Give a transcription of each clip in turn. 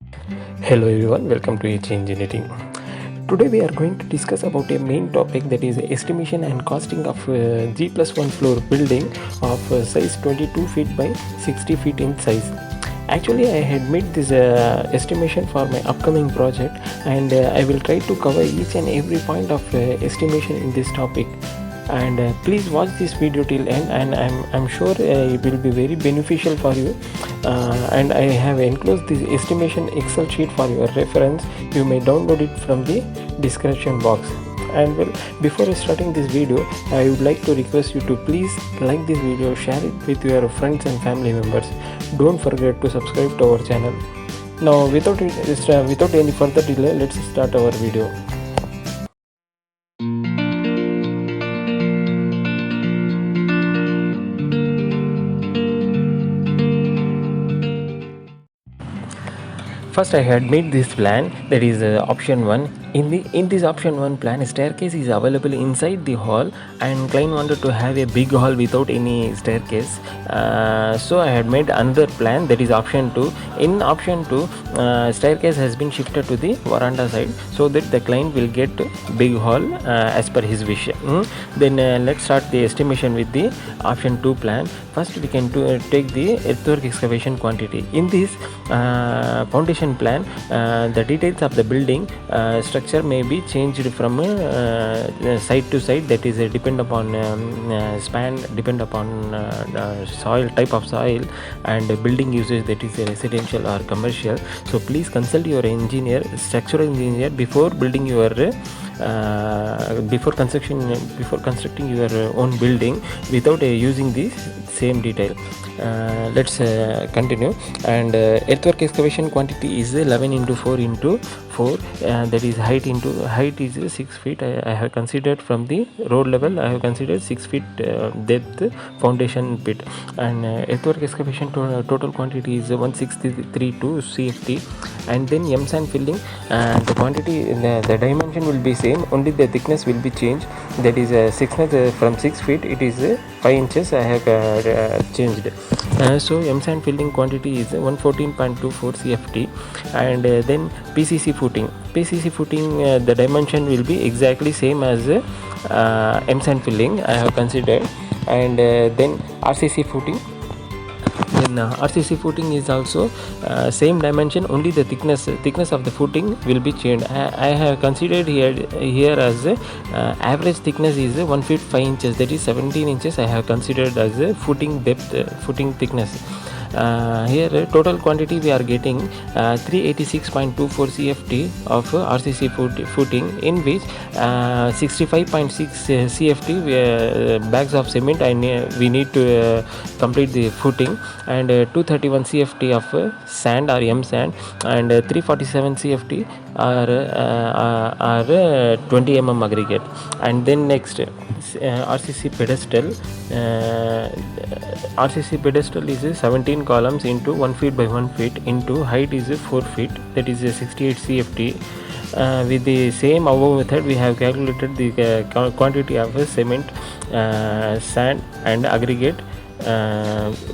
Hello everyone, welcome to HE Engineering. Today we are going to discuss about a main topic, that is estimation and costing of G+1 floor building of size 22 feet by 60 feet in size. Actually, I had made this estimation for my upcoming project, and I will try to cover each and every point of estimation in this topic. And please watch this video till end, and I'm sure it will be very beneficial for you. And I have enclosed this estimation Excel sheet for your reference. You may download it from the description box. And well, before starting this video, I would like to request you to please like this video, share it with your friends and family members. Don't forget to subscribe to our channel. Now without any further delay, let's start our video. First, I had made this plan, that is option 1. In this option 1 plan, a staircase is available inside the hall, and client wanted to have a big hall without any staircase. So I had made another plan, that is option 2. In option 2, staircase has been shifted to the veranda side so that the client will get big hall as per his wish. Then let's start the estimation with the option 2 plan. First, we can take the earthwork excavation quantity. In this foundation plan, the details of the building structure may be changed from side to side, that is depend upon span, depend upon soil, type of soil, and building usage, that is residential or commercial. So please consult your engineer, structural engineer, before building your before constructing your own building without using this same detail. Let's continue. And earthwork excavation quantity is 11 into 4 into 4, that is height is 6 feet. I have considered from the road level, I have considered 6 feet depth foundation pit. And earthwork excavation total quantity is 1632 CFT. And then M sand filling, the quantity, the dimension will be same, only the thickness will be changed, that is thickness from 6 feet it is 5 inches I have changed. So M sand filling quantity is 114.24 CFT. And then PCC footing, the dimension will be exactly same as M sand filling I have considered. And then RCC footing, RCC footing is also same dimension, only the thickness of the footing will be changed. I have considered here as average thickness is 1 feet 5 inches, that is 17 inches I have considered as a footing depth, footing thickness. Here total quantity we are getting 386.24 CFT of RCC footing, in which 65.6 CFT bags of cement we need to complete the footing, and 231 CFT of sand or M sand, and 347 CFT are 20 mm aggregate. And then next, RCC pedestal. RCC pedestal is 17 columns into 1 feet by 1 feet into height is 4 feet, that is 68 CFT. With the same above method, we have calculated the quantity of cement, sand and aggregate.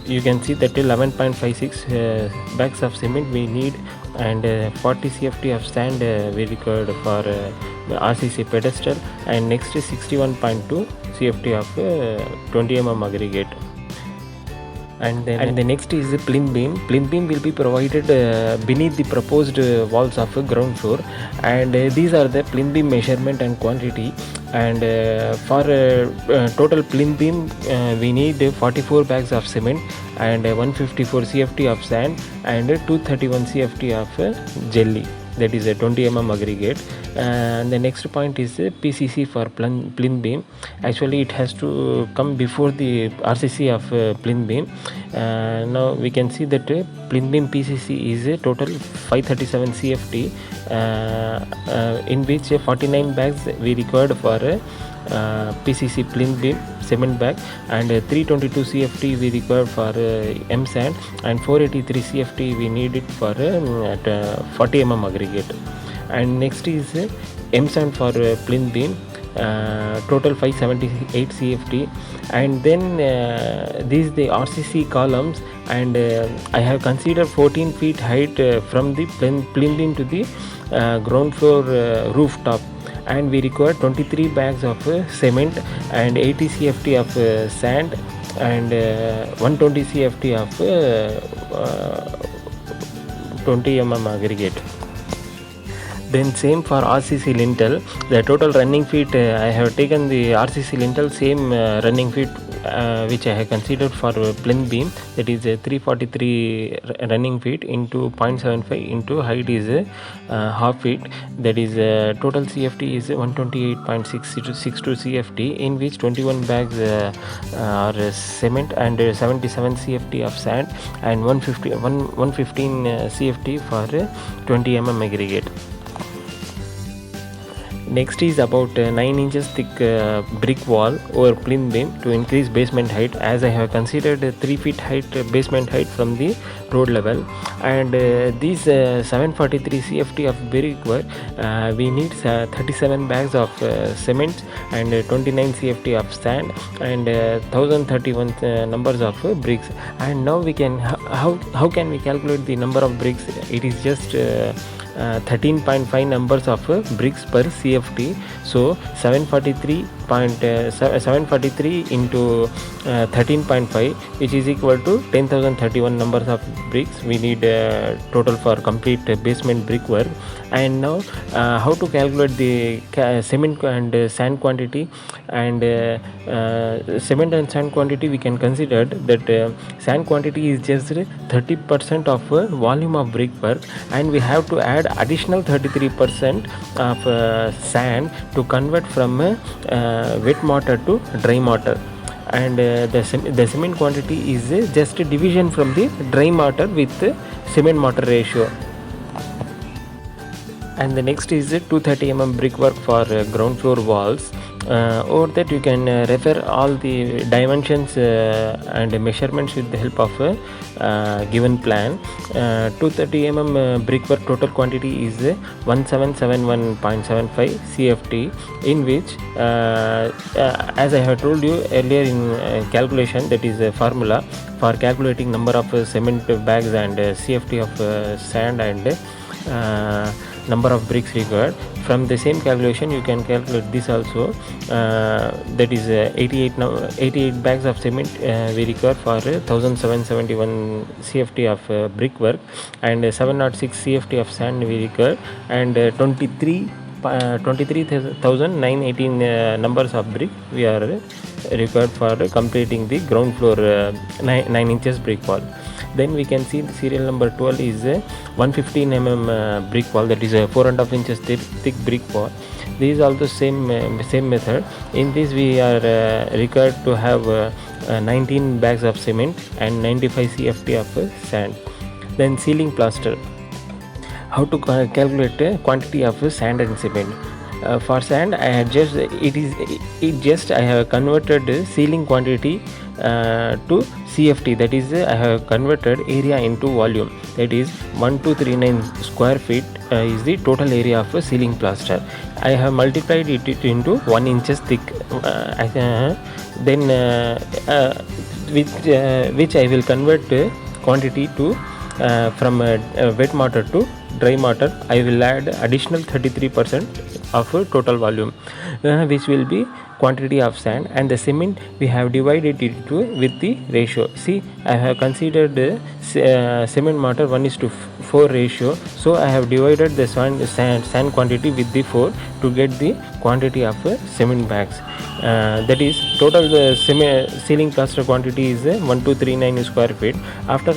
You can see that 11.56 bags of cement we need, and 40 CFT of sand we required for the RCC pedestal, and next is 61.2 CFT of 20 mm aggregate. And the next is the plinth beam. Plinth beam will be provided beneath the proposed walls of ground floor, and these are the plinth beam measurement and quantity. And for total plinth beam we need 44 bags of cement, and 154 CFT of sand, and 231 CFT of jelly, that is a 20 mm aggregate. And the next point is PCC for plinth beam. Actually it has to come before the RCC of plinth beam. Now we can see that plinth beam PCC is a total 537 CFT, in which 49 bags we required for PCC plinth beam cement bag, and 322 CFT we require for M sand, and 483 CFT we need it for 40 mm aggregate. And next is M sand for plinth beam. total 578 CFT. And then these the RCC columns, and I have considered 14 feet height from the plinth to the ground floor rooftop, and we require 23 bags of cement and 80 CFT of sand, and 120 CFT of 20 aggregate. Then same for RCC lintel. The total running feet, I have taken the RCC lintel same running feet which I have considered for plinth beam, that is 343 running feet into 0.75 into height is half feet, that is total CFT is 128.62 CFT, in which 21 bags are cement and 77 CFT of sand, and 115 CFT for 20 aggregate. Next is about 9 inches thick brick wall over plinth beam to increase basement height, as I have considered 3 feet height basement height from the road level. And these 743 CFT of brick work, we need 37 bags of cement and 29 CFT of sand, and 1031 numbers of bricks. And now we can, how can we calculate the number of bricks? It is just 13.5 numbers of bricks per CFT. So 743 into 13.5, which is equal to 10,031 numbers of bricks we need total for complete basement brickwork. And now how to calculate the cement and sand quantity? And cement and sand quantity, we can consider that sand quantity is just 30% of volume of brickwork, and we have to add additional 33% of sand to convert from wet mortar to dry mortar. And the cement quantity is just a division from the dry mortar with cement mortar ratio. And the next is 230 brickwork for ground floor walls. Over that you can refer all the dimensions and measurements with the help of a given plan. 230 brickwork total quantity is 1771.75 CFT, in which as I have told you earlier in calculation, that is a formula for calculating number of cement bags and CFT of sand and number of bricks required. From the same calculation you can calculate this also, that is 88 bags of cement we require for 1771 CFT of brickwork, and 706 CFT of sand we require, and 23,918 numbers of brick we are required for completing the ground floor 9 inches brick wall. Then we can see the serial number 12 is 115 brick wall, that is a 4.5 inches thick brick wall. This is also same method. In this we are required to have 19 bags of cement and 95 CFT of sand. Then ceiling plaster. How to calculate quantity of sand and cement? For sand, I have I have converted ceiling quantity to CFT, that is I have converted area into volume, that is 1239 square feet is the total area of a ceiling plaster. I have multiplied it into 1 inches thick, then which I will convert quantity to from wet mortar to dry mortar. I will add additional 33% of total volume, which will be quantity of sand, and the cement we have divided it with the ratio. See, I have considered cement mortar 1:4 ratio, so I have divided the sand quantity with the 4 to get the quantity of cement bags. That is total ceiling plaster quantity is 1239 square feet. After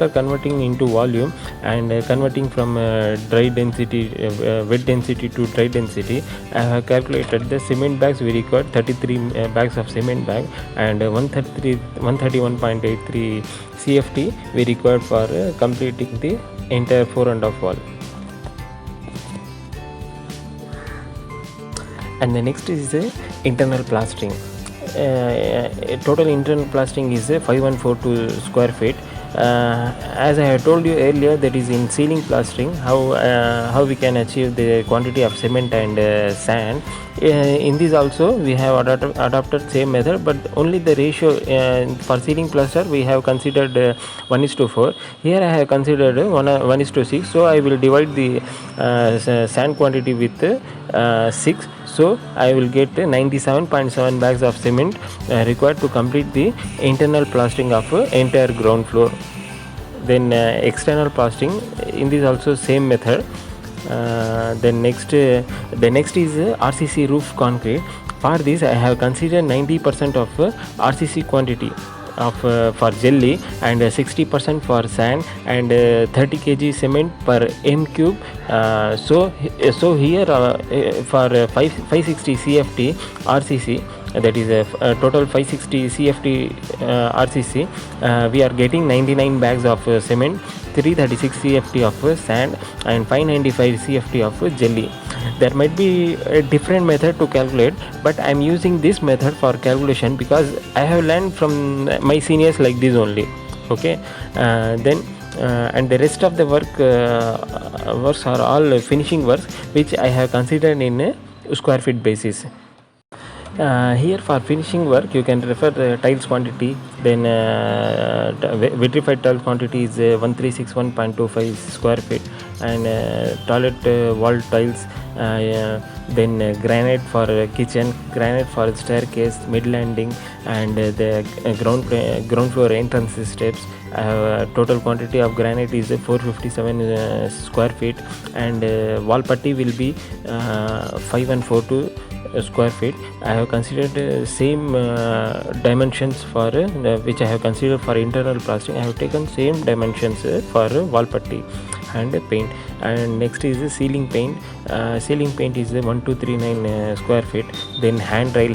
converting into volume and converting from wet density to dry density, I have calculated the cement bags we required 33 bags of cement bag, and 131.83 CFT we required for completing the entire 4.5 wall. And the next is internal plastering. Total internal plastering is 5142 square feet. As I have told you earlier, that is in ceiling plastering, how we can achieve the quantity of cement and sand. In this also we have adopted same method, but only the ratio for ceiling plaster we have considered 1:4. Here I have considered 1:6. So I will divide the sand quantity with 6. So I will get 97.7 bags of cement required to complete the internal plastering of entire ground floor. Then external plastering, in this also same method. Then the next is RCC roof concrete. For this I have considered 90% of RCC quantity of for jelly, and 60% for sand, and 30 kg cement per m cube. So here for 560 CFT RCC, that is a total 560 CFT RCC, we are getting 99 bags of cement, 336 CFT of sand, and 595 CFT of jelly. There might be a different method to calculate, but I am using this method for calculation because I have learned from my seniors like this only. Okay, then and the rest of the works are all finishing works, which I have considered in a square feet basis. Here for finishing work you can refer the tiles quantity. Then vitrified tile quantity is 1361.25 square feet, and toilet wall tiles, then granite for kitchen, granite for staircase, mid landing, and the ground floor entrance steps. Total quantity of granite is 457 square feet, and wall putty will be 5142 square feet. I have considered same dimensions for which I have considered for internal plastering. I have taken same dimensions for wall putty and paint. And next is the ceiling paint. Ceiling paint is 1239 square feet. Then handrail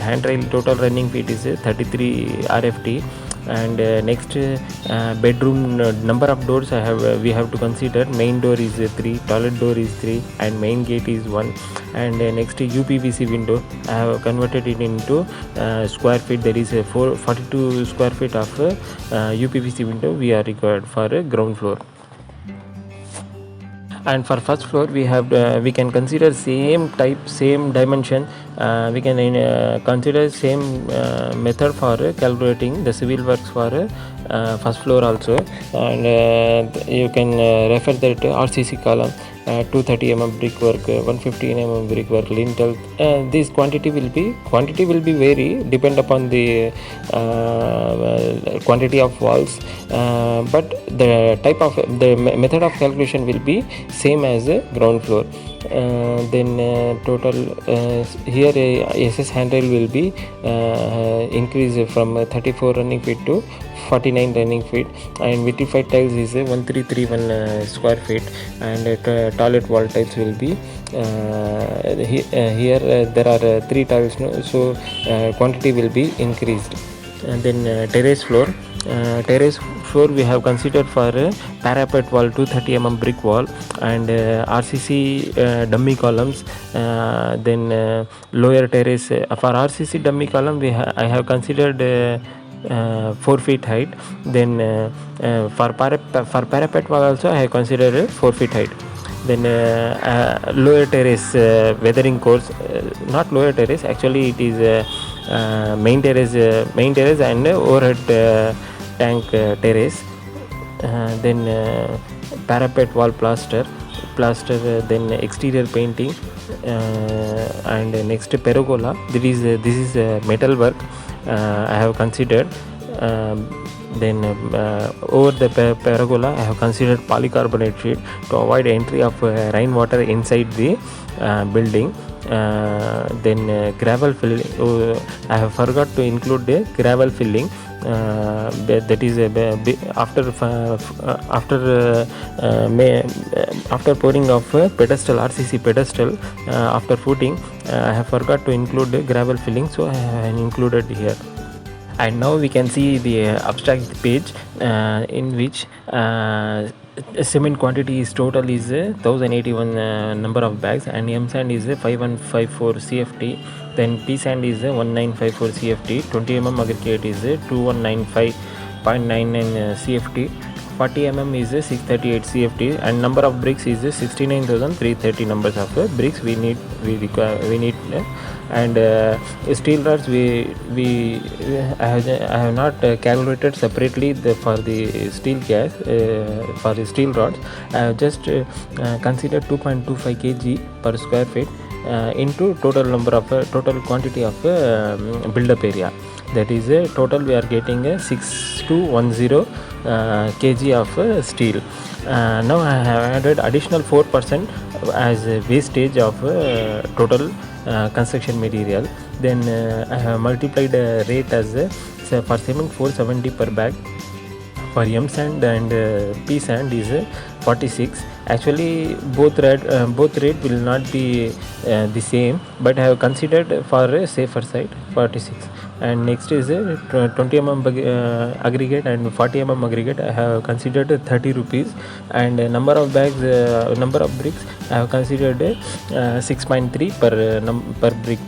total running feet is 33 RFT. And next bedroom number of doors we have to consider. Main door is 3, toilet door is 3, and main gate is 1. And next UPVC window, I have converted it into square feet. There is 42 square feet of UPVC window we are required for ground floor. And for first floor we can consider same type, same dimension. We can consider same method for calculating the civil works for first floor also. And you can refer that RCC column, 230 mm brickwork, 115 mm brickwork, lintel. This quantity will be vary depend upon the quantity of walls, but the type of the method of calculation will be same as the ground floor. Then total here SS handrail will be increased from 34 running feet to 49 running feet, and vitrified tiles is 1331 square feet, and toilet wall tiles will be here there are 3 tiles, no? So quantity will be increased. And then terrace floor we have considered for parapet wall 230 mm brick wall, and RCC dummy columns. Then lower terrace for RCC dummy column I have considered 4 feet height. Then for parapet wall also I have considered 4 feet height. Then lower terrace weathering course, not lower terrace, actually it is main terrace and overhead tank terrace. Then parapet wall plaster, then exterior painting, and next pergola. This is metal work I have considered. Then over the pergola I have considered polycarbonate sheet to avoid entry of rainwater inside the building. Then gravel filling, I have forgot to include the gravel filling. That is after pouring of pedestal, RCC pedestal, after footing, I have forgot to include the gravel filling, so I have included here. And now we can see the abstract page in which cement quantity is total is 1081 number of bags, and M sand is 5154 CFT. Then P sand is 1954 CFT. 20 mm aggregate is 2195.99 CFT. 40 mm is 638 CFT, and number of bricks is 69,330 numbers of bricks we need. And steel rods I have not calculated separately for the steel gas for the steel rods. I have just considered 2.25 kg per square feet into total quantity of build-up area. That is total we are getting 6210 kg of steel. Now I have added additional 4% as wastage of total construction material. Then I have multiplied rate as for cement 470 per bag. For M sand and P sand is 46. Actually both rate will not be the same, but I have considered for a safer side 46. And next is 20 mm aggregate and 40 mm aggregate. I have considered 30 rupees, and number of bags, number of bricks I have considered 6.3 per brick.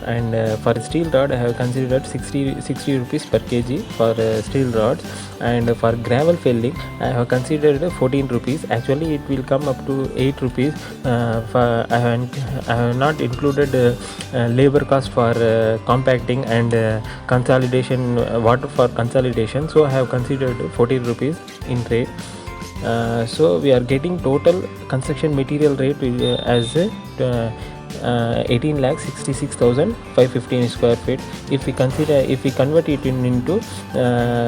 And for steel rod I have considered 60 rupees per kg for steel rods. And for gravel filling I have considered 14 rupees. Actually it will come up to 8 rupees. I have not included labor cost for compacting and consolidation, water for consolidation, so I have considered 14 rupees in rate. So we are getting total construction material rate as 18,66,515 square feet. If we convert it into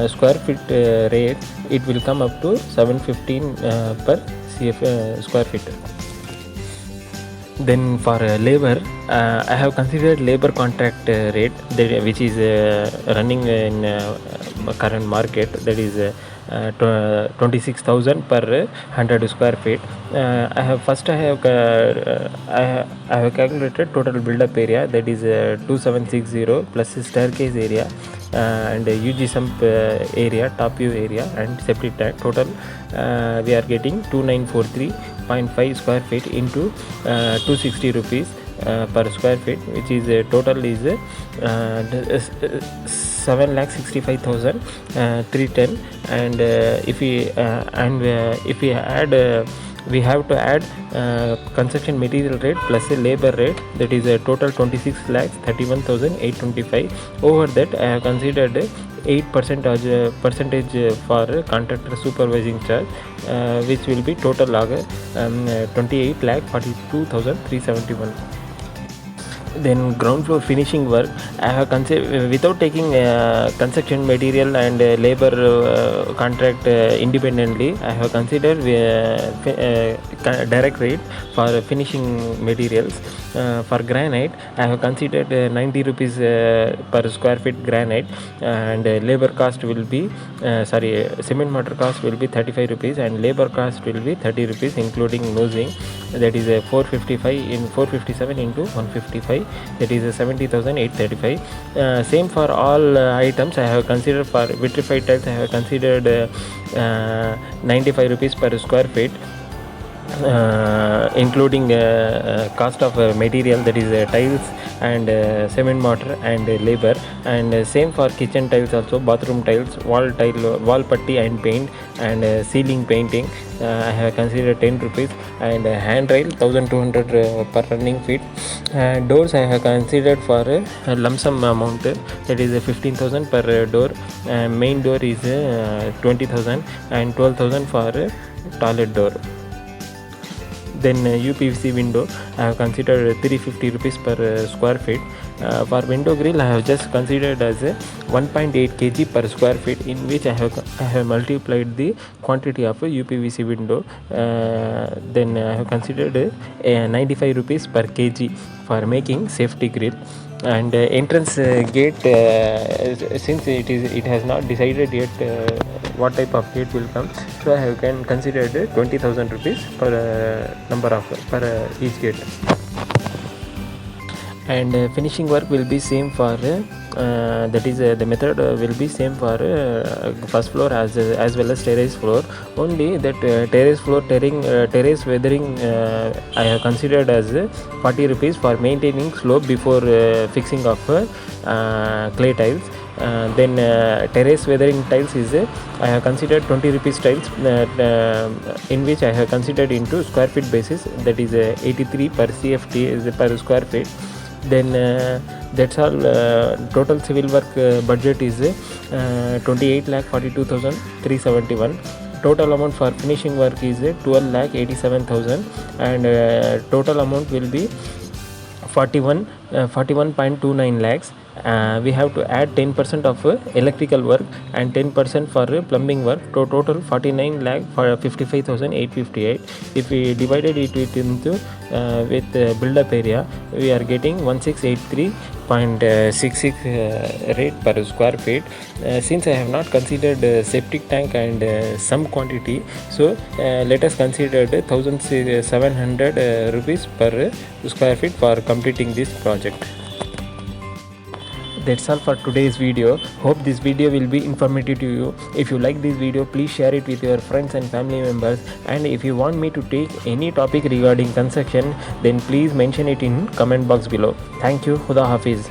square feet rate, it will come up to 715 per square feet. Then for labor, I have considered labor contract rate which is running in current market, that is 26,000 per 100 square feet. I have calculated total build-up area, that is 2760 plus staircase area and UG sump area, top view area and septic tank. Total we are getting 2943.5 square feet into 260 rupees per square feet, which is total is 7,65,310. And if we add we have to add construction material rate plus a labor rate, that is a total 26,31,825. over that I have considered 8% percentage for contractor supervising charge, which will be total 28,42,371. Then ground floor finishing work I have without taking construction material and labor contract independently. I have considered direct rate for finishing materials. For granite I have considered 90 rupees per square feet granite, and labor cost will be cement mortar cost will be 35 rupees and labor cost will be 30 rupees including nosing, that is 457 into 155, that is 70,835. Same for all items I have considered. For vitrified tiles I have considered 95 rupees per square feet, including cost of material, that is tiles and cement mortar and labor. And same for kitchen tiles also, bathroom tiles, wall putty and paint and ceiling painting I have considered 10 rupees, and handrail 1200 per running feet. Doors I have considered for a lump sum amount, that is 15,000 per door. Main door is 20,000 and 12,000 for toilet door. Then UPVC window I have considered 350 rupees per square feet. For window grill I have just considered as 1.8 kg per square feet, in which I have multiplied the quantity of UPVC window. Then I have considered 95 rupees per kg for making safety grill. And entrance gate, since it has not decided yet what type of gate will come, so I have considered 20,000 rupees per number of per each gate. and finishing work will be same for that is the method will be same for first floor as well as terrace floor. Only that terrace floor terrace weathering I have considered as 40 rupees for maintaining slope before fixing of clay tiles. Then terrace weathering tiles is I have considered 20 rupees tiles, in which I have considered into square feet basis, that is 83 per CFT is per square feet. Then that's all. Total civil work budget is 28,42,371. Total amount for finishing work is 12,87,000, and total amount will be 41.29 lakhs. We have to add 10% of electrical work and 10% for plumbing work, to total 49 lakh for 55,858. If we divided it into with build-up area, we are getting 1683.66 rate per square feet. Since I have not considered septic tank and some quantity, so let us consider 1,700 rupees per square feet for completing this project. That's all for today's video. Hope this video will be informative to you. If you like this video, please share it with your friends and family members, and if you want me to take any topic regarding construction, then please mention it in comment box below. Thank you. Khuda Hafiz.